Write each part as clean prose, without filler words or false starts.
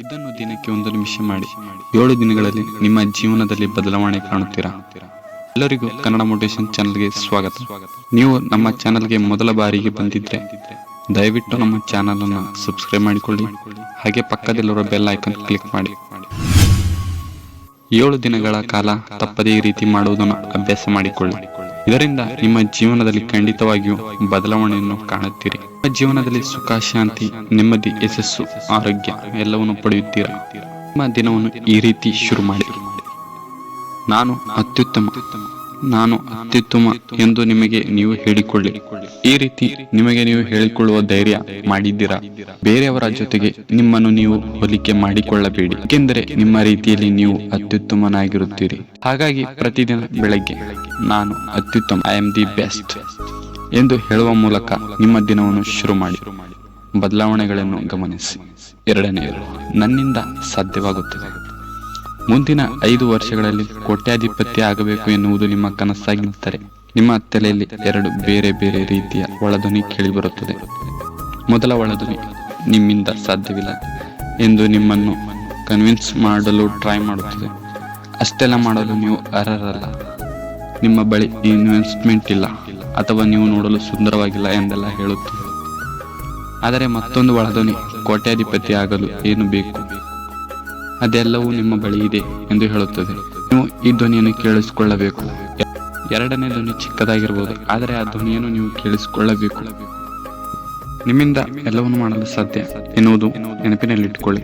ಇದನ್ನು ದಿನಕ್ಕೆ 1 ನಿಮಿಷ ಮಾಡಿ. 7 ದಿನಗಳಲ್ಲಿ ನಿಮ್ಮ ಜೀವನದಲ್ಲಿ ಬದಲಾವಣೆ ಕಾಣುತ್ತೀರಾ? ಎಲ್ಲರಿಗೂ ಕನ್ನಡ ಮೋಟಿವೇಶನ್ ಚಾನಲ್ಗೆ ಸ್ವಾಗತ. ನೀವು ನಮ್ಮ ಚಾನಲ್ಗೆ ಮೊದಲ ಬಾರಿಗೆ ಬಂದಿದ್ರೆ ದಯವಿಟ್ಟು ನಮ್ಮ ಚಾನಲ್ ಅನ್ನು ಸಬ್ಸ್ಕ್ರೈಬ್ ಮಾಡಿಕೊಳ್ಳಿ, ಹಾಗೆ ಪಕ್ಕದಲ್ಲಿರುವ ಬೆಲ್ ಐಕಾನ್ ಕ್ಲಿಕ್ ಮಾಡಿ. 7 ದಿನಗಳ ಕಾಲ ತಪ್ಪದೇ ಈ ರೀತಿ ಮಾಡುವುದನ್ನು ಅಭ್ಯಾಸ ಮಾಡಿಕೊಳ್ಳಿ. ಇದರಿಂದ ನಿಮ್ಮ ಜೀವನದಲ್ಲಿ ಖಂಡಿತವಾಗಿಯೂ ಬದಲಾವಣೆಯನ್ನು ಕಾಣುತ್ತೀರಿ. ನಿಮ್ಮ ಜೀವನದಲ್ಲಿ ಸುಖ, ಶಾಂತಿ, ನೆಮ್ಮದಿ, ಯಶಸ್ಸು, ಆರೋಗ್ಯ ಎಲ್ಲವನ್ನು ಪಡೆಯುತ್ತೀರಾ. ನಿಮ್ಮ ದಿನವನ್ನು ಈ ರೀತಿ ಶುರು ಮಾಡಿ. ನಾನು ಅತ್ಯುತ್ತಮ ಎಂದು ನಿಮಗೆ ನೀವು ಹೇಳಿಕೊಳ್ಳಿ. ಈ ರೀತಿ ನಿಮಗೆ ನೀವು ಹೇಳಿಕೊಳ್ಳುವ ಧೈರ್ಯ ಮಾಡಿದ್ದೀರಾ? ಬೇರೆಯವರ ಜೊತೆಗೆ ನಿಮ್ಮನ್ನು ನೀವು ಹೋಲಿಕೆ ಮಾಡಿಕೊಳ್ಳಬೇಡಿ, ಏಕೆಂದರೆ ನಿಮ್ಮ ರೀತಿಯಲ್ಲಿ ನೀವು ಅತ್ಯುತ್ತಮನಾಗಿರುತ್ತೀರಿ. ಹಾಗಾಗಿ ಪ್ರತಿದಿನ ಬೆಳಗ್ಗೆ ನಾನು ಅತ್ಯುತ್ತಮ, ಐ ಆಮ್ ದಿ ಬೆಸ್ಟ್ ಎಂದು ಹೇಳುವ ಮೂಲಕ ನಿಮ್ಮ ದಿನವನ್ನು ಶುರು ಮಾಡಿ. ಬದಲಾವಣೆಗಳನ್ನು ಗಮನಿಸಿ. 2ನೇದು, ನನ್ನಿಂದ ಸಾಧ್ಯವಾಗುತ್ತದೆ. ಮುಂದಿನ 5 ವರ್ಷಗಳಲ್ಲಿ ಕೋಟ್ಯಾಧಿಪತಿ ಆಗಬೇಕು ಎನ್ನುವುದು ನಿಮ್ಮ ಕನಸಾಗಿದ್ದರೆ ನಿಮ್ಮ ತಲೆಯಲ್ಲಿ 2 ಬೇರೆ ಬೇರೆ ರೀತಿಯ ಒಳಧ್ವನಿ ಕೇಳಿಬರುತ್ತದೆ. ಮೊದಲ ಒಳಧ್ವನಿ ನಿಮ್ಮಿಂದ ಸಾಧ್ಯವಿಲ್ಲ ಎಂದು ನಿಮ್ಮನ್ನು ಕನ್ವಿನ್ಸ್ ಮಾಡಲು ಟ್ರೈ ಮಾಡುತ್ತದೆ. ಅಷ್ಟೆಲ್ಲ ಮಾಡಲು ನೀವು ಅರ್ಹರಲ್ಲ, ನಿಮ್ಮ ಬಳಿ ಇನ್ವೆಸ್ಟ್ಮೆಂಟ್ ಇಲ್ಲ, ಅಥವಾ ನೀವು ನೋಡಲು ಸುಂದರವಾಗಿಲ್ಲ ಎಂದೆಲ್ಲ ಹೇಳುತ್ತದೆ. ಆದರೆ ಮತ್ತೊಂದು ಒಳಧ್ವನಿ ಕೋಟ್ಯಾಧಿಪತಿ ಆಗಲು ಏನು ಬೇಕು, ಅದೆಲ್ಲವೂ ನಿಮ್ಮ ಬಳಿ ಇದೆ ಎಂದು ಹೇಳುತ್ತದೆ. ನೀವು ಈ ಧ್ವನಿಯನ್ನು ಕೇಳಿಸಿಕೊಳ್ಳಬೇಕು. 2ನೇ ಧ್ವನಿ ಚಿಕ್ಕದಾಗಿರಬಹುದು, ಆದರೆ ಆ ಧ್ವನಿಯನ್ನು ನೀವು ಕೇಳಿಸಿಕೊಳ್ಳಬೇಕು. ನಿಮ್ಮಿಂದ ಎಲ್ಲವನ್ನು ಮಾಡಲು ಸಾಧ್ಯ ಎನ್ನುವುದು ನೆನಪಿನಲ್ಲಿಟ್ಟುಕೊಳ್ಳಿ.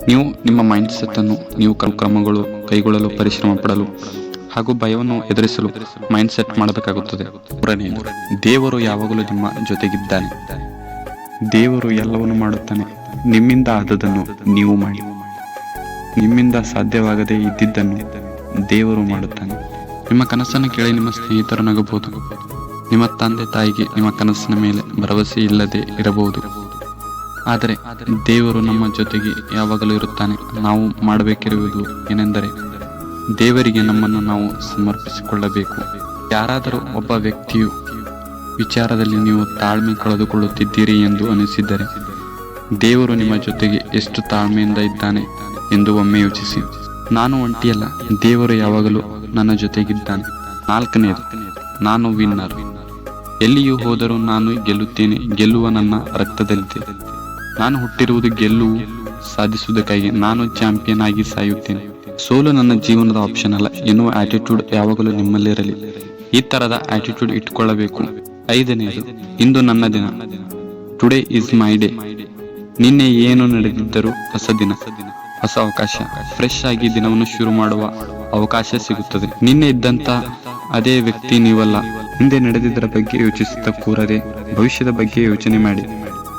ನೀವು ನಿಮ್ಮ ಮೈಂಡ್ ಸೆಟ್ ಅನ್ನು ನೀವು ಕ್ರಮಗಳು ಕೈಗೊಳ್ಳಲು, ಪರಿಶ್ರಮ ಪಡಲು ಹಾಗೂ ಭಯವನ್ನು ಎದುರಿಸಲು ಮೈಂಡ್ ಸೆಟ್ ಮಾಡಬೇಕಾಗುತ್ತದೆ. 3ನೇದು, ದೇವರು ಯಾವಾಗಲೂ ನಿಮ್ಮ ಜೊತೆಗಿದ್ದಾನೆ. ದೇವರು ಎಲ್ಲವನ್ನು ಮಾಡುತ್ತಾನೆ. ನಿಮ್ಮಿಂದ ಆದದನ್ನು ನೀವು ಮಾಡಿ. ನಿಮ್ಮಿಂದ ಸಾಧ್ಯವಾಗದೇ ಇದ್ದಿದ್ದನ್ನು ದೇವರು ಮಾಡುತ್ತಾನೆ. ನಿಮ್ಮ ಕನಸನ್ನು ಕೇಳಿ ನಿಮ್ಮ ಸ್ನೇಹಿತರು ನಗಬಹುದು. ನಿಮ್ಮ ತಂದೆ ತಾಯಿಗೆ ನಿಮ್ಮ ಕನಸಿನ ಮೇಲೆ ಭರವಸೆ ಇಲ್ಲದೆ ಇರಬಹುದು, ಆದರೆ ದೇವರು ನಮ್ಮ ಜೊತೆಗೆ ಯಾವಾಗಲೂ ಇರುತ್ತಾನೆ. ನಾವು ಮಾಡಬೇಕಿರುವುದು ಏನೆಂದರೆ ದೇವರಿಗೆ ನಮ್ಮನ್ನು ನಾವು ಸಮರ್ಪಿಸಿಕೊಳ್ಳಬೇಕು. ಯಾರಾದರೂ ಒಬ್ಬ ವ್ಯಕ್ತಿಯು ವಿಚಾರದಲ್ಲಿ ನೀವು ತಾಳ್ಮೆ ಕಳೆದುಕೊಳ್ಳುತ್ತಿದ್ದೀರಿ ಎಂದು ಅನಿಸಿದ್ದರೆ ದೇವರು ನಿಮ್ಮ ಜೊತೆಗೆ ಎಷ್ಟು ತಾಳ್ಮೆಯಿಂದ ಇದ್ದಾನೆ ಎಂದು ಒಮ್ಮೆ ಯೋಚಿಸಿ. ನಾನು ಒಂಟಿಯಲ್ಲ, ದೇವರು ಯಾವಾಗಲೂ ನನ್ನ ಜೊತೆಗಿದ್ದಾನೆ. 4ನೇದು, ನಾನು ವಿನ್ನರ್. ಎಲ್ಲಿಯೂ ಹೋದರೂ ನಾನು ಗೆಲ್ಲುತ್ತೇನೆ. ಗೆಲ್ಲುವ ನನ್ನ ರಕ್ತದಲ್ಲಿದೆ. ನಾನು ಹುಟ್ಟಿರುವುದು ಗೆಲ್ಲುವು ಸಾಧಿಸುವುದಕ್ಕಾಗಿ. ನಾನು ಚಾಂಪಿಯನ್ ಆಗಿ ಸಾಯುತ್ತೇನೆ. ಸೋಲು ನನ್ನ ಜೀವನದ ಆಪ್ಷನ್ ಅಲ್ಲ ಎನ್ನುವ ಆಟಿಟ್ಯೂಡ್ ಯಾವಾಗಲೂ ನಿಮ್ಮಲ್ಲಿರಲಿ. ಈ ತರದ ಆಟಿಟ್ಯೂಡ್ ಇಟ್ಕೊಳ್ಳಬೇಕು. 5ನೇದು, ಇಂದು ನನ್ನ ದಿನ. Today is my day. ನಿನ್ನೆ ಏನು ನಡೆದಿದ್ದರೂ ಹೊಸ ದಿನ, ಹೊಸ ಅವಕಾಶ. ಫ್ರೆಶ್ ಆಗಿ ದಿನವನ್ನು ಶುರು ಮಾಡುವ ಅವಕಾಶ ಸಿಗುತ್ತದೆ. ನಿನ್ನೆ ಇದ್ದಂತ ಅದೇ ವ್ಯಕ್ತಿ ನೀವಲ್ಲ. ಹಿಂದೆ ನಡೆದಿದ್ದರ ಬಗ್ಗೆ ಯೋಚಿಸುತ್ತಾ ಕೂರದೆ ಭವಿಷ್ಯದ ಬಗ್ಗೆ ಯೋಚನೆ ಮಾಡಿ.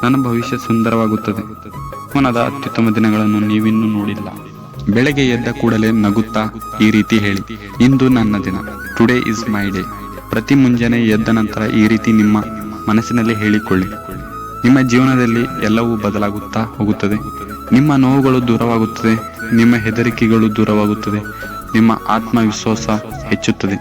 ನನ್ನ ಭವಿಷ್ಯ ಸುಂದರವಾಗುತ್ತದೆ. ಜೀವನದ ಅತ್ಯುತ್ತಮ ದಿನಗಳನ್ನು ನೀವಿನ್ನೂ ನೋಡಿಲ್ಲ. ಬೆಳಗ್ಗೆ ಎದ್ದ ಕೂಡಲೇ ನಗುತ್ತಾ ಈ ರೀತಿ ಹೇಳಿ, ಇಂದು ನನ್ನ ದಿನ. Today is my day. ಪ್ರತಿ ಮುಂಜಾನೆ ಎದ್ದ ನಂತರ ಈ ರೀತಿ ನಿಮ್ಮ ಮನಸ್ಸಿನಲ್ಲಿ ಹೇಳಿಕೊಳ್ಳಿ. ನಿಮ್ಮ ಜೀವನದಲ್ಲಿ ಎಲ್ಲವೂ ಬದಲಾಗುತ್ತಾ ಹೋಗುತ್ತದೆ. ನಿಮ್ಮ ನೋವುಗಳು ದೂರವಾಗುತ್ತದೆ, ನಿಮ್ಮ ಹೆದರಿಕೆಗಳು ದೂರವಾಗುತ್ತದೆ, ನಿಮ್ಮ ಆತ್ಮವಿಶ್ವಾಸ ಹೆಚ್ಚುತ್ತದೆ.